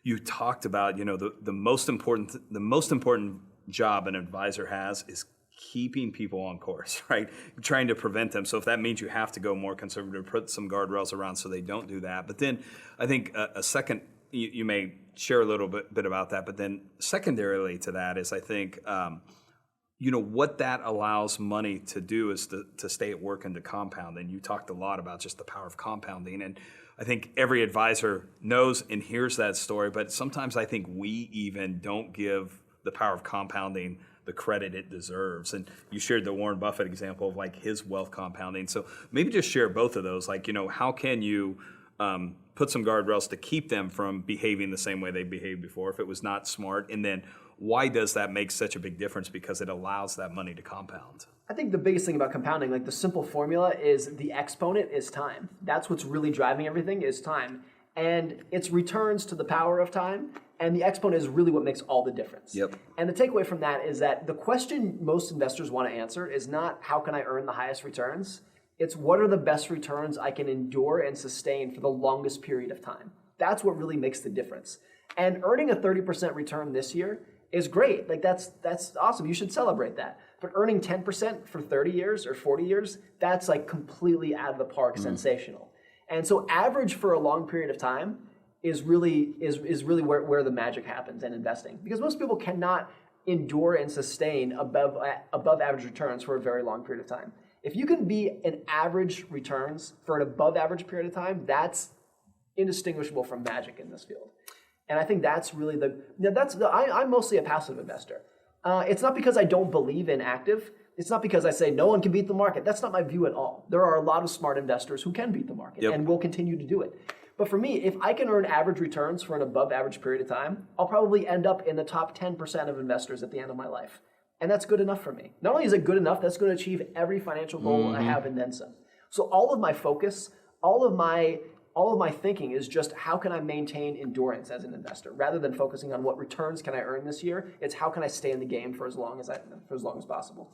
you talked about, the most important job an advisor has is keeping people on course, right? Trying to prevent them. So if that means you have to go more conservative, put some guardrails around so they don't do that. But then I think a second, you may share a little bit about that, but then secondarily to that is I think, what that allows money to do is to stay at work and to compound. And you talked a lot about just the power of compounding. And I think every advisor knows and hears that story, but sometimes I think we even don't give the power of compounding the credit it deserves. And you shared the Warren Buffett example of like his wealth compounding. So maybe just share both of those. Like, how can you put some guardrails to keep them from behaving the same way they behaved before if it was not smart? And then why does that make such a big difference? Because it allows that money to compound. I think the biggest thing about compounding, like the simple formula is the exponent is time. That's what's really driving everything is time. And it's returns to the power of time. And the exponent is really what makes all the difference. Yep. And the takeaway from that is that the question most investors want to answer is not how can I earn the highest returns? It's what are the best returns I can endure and sustain for the longest period of time. That's what really makes the difference. And earning a 30% return this year is great. Like that's awesome. You should celebrate that. But earning 10% for 30 years or 40 years, that's like completely out of the park, sensational. And so average for a long period of time is really where the magic happens in investing. Because most people cannot endure and sustain above average returns for a very long period of time. If you can be an average returns for an above average period of time, that's indistinguishable from magic in this field. And I think that's really I'm mostly a passive investor. It's not because I don't believe in active. It's not because I say no one can beat the market. That's not my view at all. There are a lot of smart investors who can beat the market and will continue to do it. But for me, if I can earn average returns for an above average period of time, I'll probably end up in the top 10% of investors at the end of my life. And that's good enough for me. Not only is it good enough, that's going to achieve every financial goal I have and then some. So all of my focus, all of my thinking is just how can I maintain endurance as an investor rather than focusing on what returns can I earn this year. It's how can I stay in the game for as long as possible.